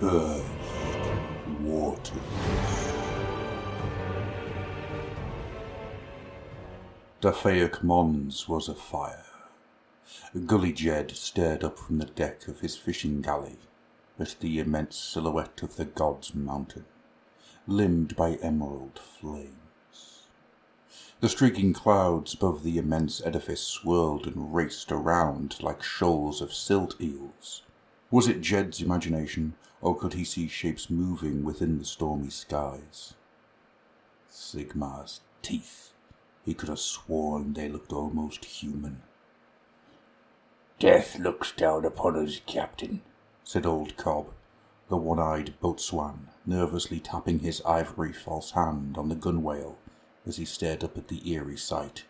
cursed waters. Dafaic Mons was afire. Gully Jed stared up from the deck of his fishing galley at the immense silhouette of the god's mountain, limned by emerald flames. The streaking clouds above the immense edifice swirled and raced around like shoals of silt eels. Was it Jed's imagination, or could he see shapes moving within the stormy skies? Sigmar's teeth. He could have sworn they looked almost human. "Death looks down upon us, Captain," said old Cobb, the one-eyed boatswain, nervously tapping his ivory false hand on the gunwale as he stared up at the eerie sight.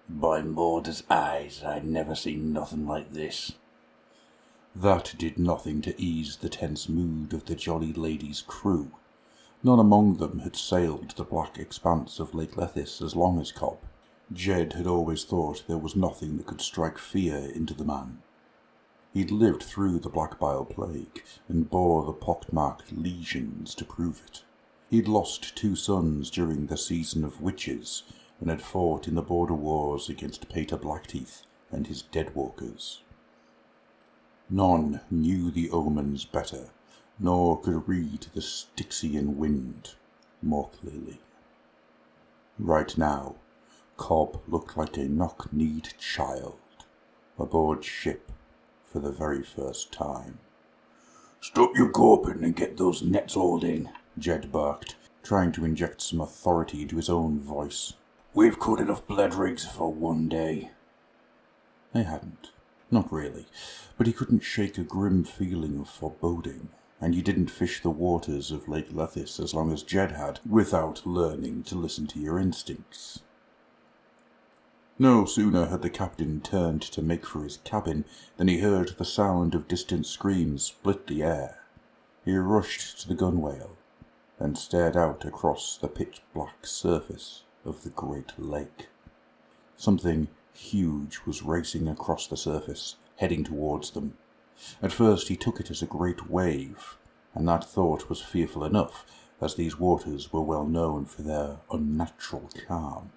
"By Mordor's eyes, I never seen nothing like this." That did nothing to ease the tense mood of the Jolly Lady's crew. None among them had sailed the black expanse of Lake Lethis as long as Cobb. Jed had always thought there was nothing that could strike fear into the man. He'd lived through the Black Bile Plague, and bore the pock-marked lesions to prove it. He'd lost 2 sons during the season of witches, and had fought in the border wars against Pater Blackteeth and his Deadwalkers. None knew the omens better, nor could read the Styxian wind more clearly. Right now, Cobb looked like a knock-kneed child aboard ship for the very first time. "Stop your gawping and get those nets hauled in," Jed barked, trying to inject some authority into his own voice. "We've caught enough blood rigs for one day." They hadn't. Not really, but he couldn't shake a grim feeling of foreboding, and you didn't fish the waters of Lake Lethis as long as Jed had, without learning to listen to your instincts. No sooner had the captain turned to make for his cabin than he heard the sound of distant screams split the air. He rushed to the gunwale and stared out across the pitch-black surface of the great lake. Something huge was racing across the surface, heading towards them. At first he took it as a great wave, and that thought was fearful enough, as these waters were well known for their unnatural calm.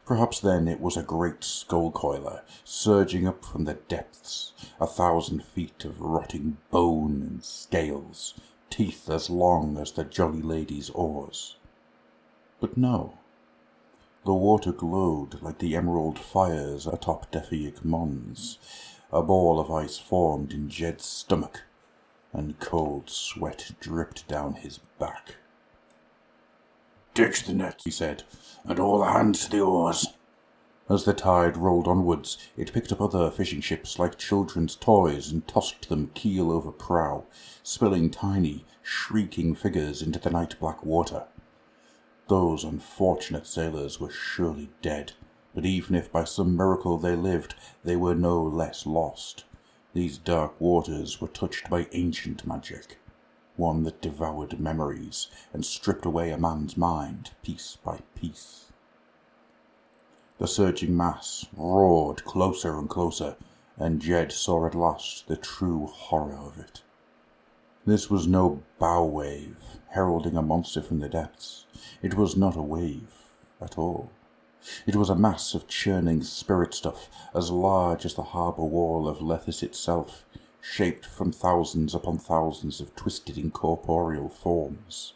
Perhaps then it was a great skull-coiler, surging up from the depths, 1,000 feet of rotting bone and scales, teeth as long as the Jolly Lady's oars. But no. The water glowed like the emerald fires atop Dafaic Mons. A ball of ice formed in Jed's stomach, and cold sweat dripped down his back. "Ditch the nets," he said, "and all hands to the oars." As the tide rolled onwards, it picked up other fishing ships like children's toys and tossed them keel over prow, spilling tiny, shrieking figures into the night-black water. Those unfortunate sailors were surely dead, but even if by some miracle they lived, they were no less lost. These dark waters were touched by ancient magic, one that devoured memories and stripped away a man's mind piece by piece. The surging mass roared closer and closer, and Jed saw at last the true horror of it. This was no bow wave heralding a monster from the depths. It was not a wave at all. It was a mass of churning spirit stuff as large as the harbour wall of Lethis itself, shaped from thousands upon thousands of twisted incorporeal forms.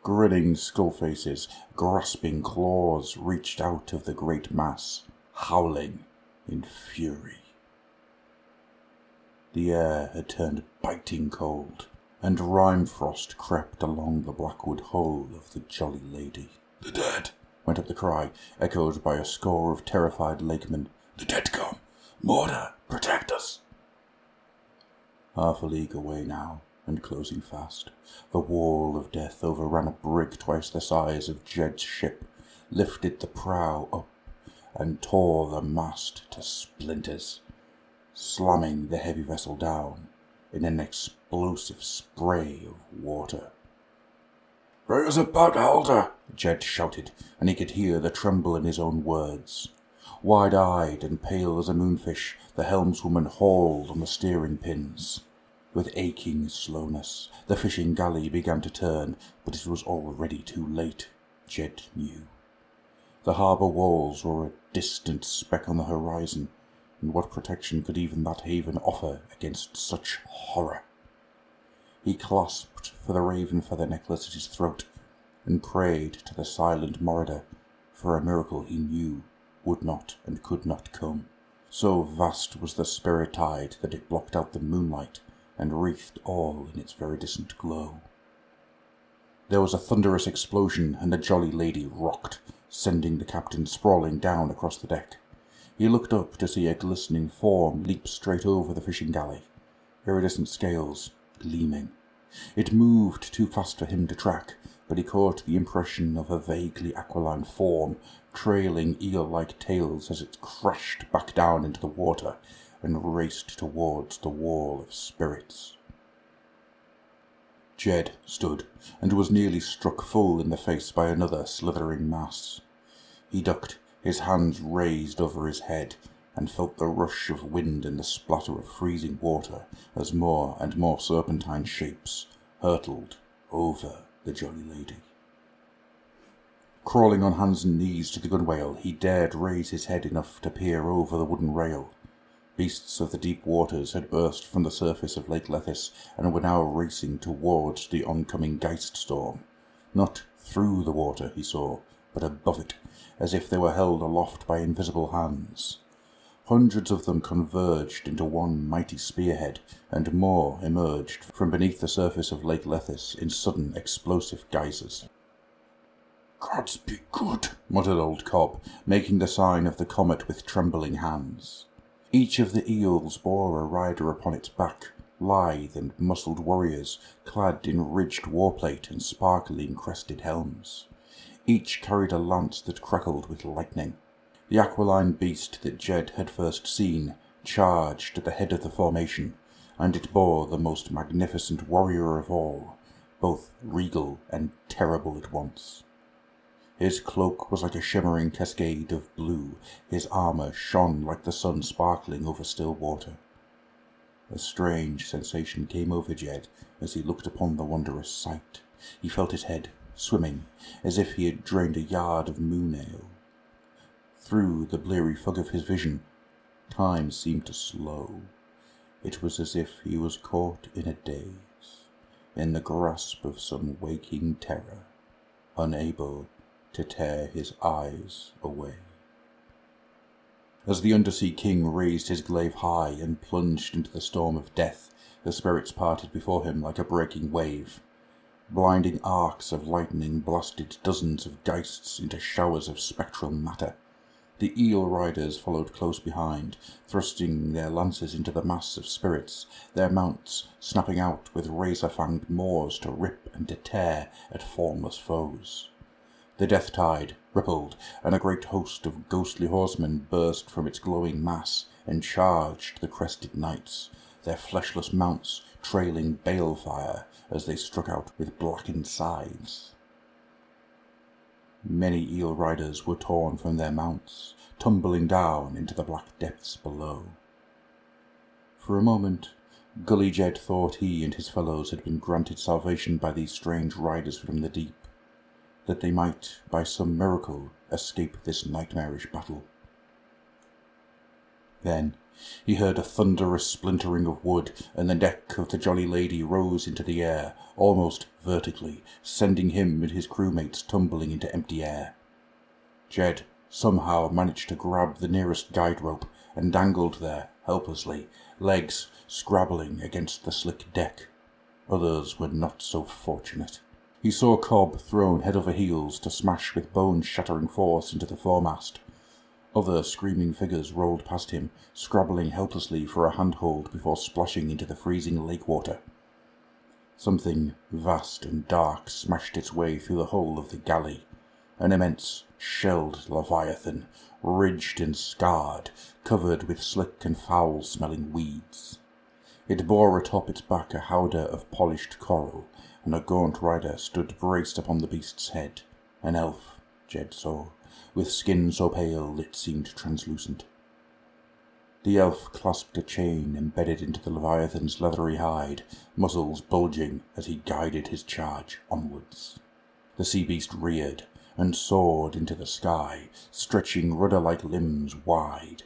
Grinning skull faces, grasping claws reached out of the great mass, howling in fury. The air had turned biting cold, and rime frost crept along the blackwood hull of the Jolly Lady. "The dead!" went up the cry, echoed by a score of terrified lakemen. "The dead come! Mordor, protect us!" Half a league away now, and closing fast, the wall of death overran a brig twice the size of Jed's ship, lifted the prow up, and tore the mast to splinters, slamming the heavy vessel down in an explosive spray of water. "Bring us a boat, Halter!" Jed shouted, and he could hear the tremble in his own words. Wide-eyed and pale as a moonfish, the helmswoman hauled on the steering pins. With aching slowness, the fishing galley began to turn, but it was already too late, Jed knew. The harbour walls were a distant speck on the horizon, and what protection could even that haven offer against such horror? He clasped for the raven feather necklace at his throat, and prayed to the silent Morider for a miracle he knew would not and could not come. So vast was the spirit tide that it blocked out the moonlight and wreathed all in its very distant glow. There was a thunderous explosion, and the Jolly Lady rocked, sending the captain sprawling down across the deck. He looked up to see a glistening form leap straight over the fishing galley, iridescent scales gleaming. It moved too fast for him to track, but he caught the impression of a vaguely aquiline form, trailing eel-like tails as it crashed back down into the water and raced towards the wall of spirits. Jed stood, and was nearly struck full in the face by another slithering mass. He ducked, his hands raised over his head, and felt the rush of wind and the splatter of freezing water as more and more serpentine shapes hurtled over the Jolly Lady. Crawling on hands and knees to the gunwale, he dared raise his head enough to peer over the wooden rail. Beasts of the deep waters had burst from the surface of Lake Lethis and were now racing towards the oncoming Geist storm. Not through the water, he saw, but above it, as if they were held aloft by invisible hands. Hundreds of them converged into one mighty spearhead, and more emerged from beneath the surface of Lake Lethis in sudden explosive geysers. "Gods be good," muttered old Cobb, making the sign of the comet with trembling hands. Each of the eels bore a rider upon its back, lithe and muscled warriors, clad in ridged warplate and sparkling crested helms. Each carried a lance that crackled with lightning. The aquiline beast that Jed had first seen charged at the head of the formation, and it bore the most magnificent warrior of all, both regal and terrible at once. His cloak was like a shimmering cascade of blue, his armour shone like the sun sparkling over still water. A strange sensation came over Jed as he looked upon the wondrous sight. He felt his head swimming, as if he had drained a yard of moon ale. Through the bleary fog of his vision, time seemed to slow. It was as if he was caught in a daze, in the grasp of some waking terror, unable to tear his eyes away. As the Undersea King raised his glaive high and plunged into the storm of death, the spirits parted before him like a breaking wave. Blinding arcs of lightning blasted dozens of geists into showers of spectral matter. The eel riders followed close behind, thrusting their lances into the mass of spirits, their mounts snapping out with razor-fanged maws to rip and to tear at formless foes. The death tide rippled, and a great host of ghostly horsemen burst from its glowing mass and charged the crested knights, their fleshless mounts trailing balefire as they struck out with blackened scythes. Many eel riders were torn from their mounts, tumbling down into the black depths below. For a moment, Gully Jed thought he and his fellows had been granted salvation by these strange riders from the deep, that they might, by some miracle, escape this nightmarish battle. Then he heard a thunderous splintering of wood, and the deck of the Jolly Lady rose into the air, almost vertically, sending him and his crewmates tumbling into empty air. Jed somehow managed to grab the nearest guide rope and dangled there helplessly, legs scrabbling against the slick deck. Others were not so fortunate. He saw Cobb thrown head over heels to smash with bone-shattering force into the foremast. Other screaming figures rolled past him, scrabbling helplessly for a handhold before splashing into the freezing lake water. Something vast and dark smashed its way through the hull of the galley, an immense shelled leviathan, ridged and scarred, covered with slick and foul-smelling weeds. It bore atop its back a howdah of polished coral, and a gaunt rider stood braced upon the beast's head, an elf, Jed saw, with skin so pale it seemed translucent. The elf clasped a chain embedded into the Leviathan's leathery hide, muscles bulging as he guided his charge onwards. The sea beast reared and soared into the sky, stretching rudder-like limbs wide.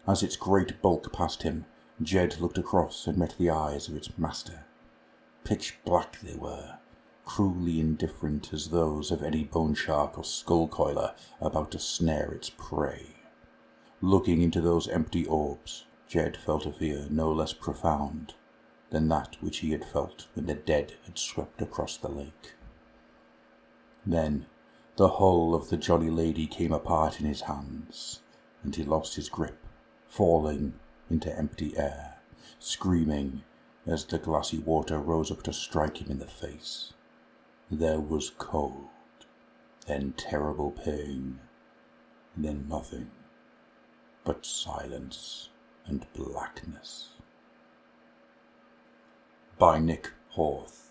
As its great bulk passed him, Jed looked across and met the eyes of its master. Pitch black they were, cruelly indifferent as those of any bone shark or skull coiler about to snare its prey. Looking into those empty orbs, Jed felt a fear no less profound than that which he had felt when the dead had swept across the lake. Then the hull of the Jolly Lady came apart in his hands, and he lost his grip, falling into empty air, screaming as the glassy water rose up to strike him in the face. There was cold, then terrible pain, then nothing but silence and blackness. By Nick Horth.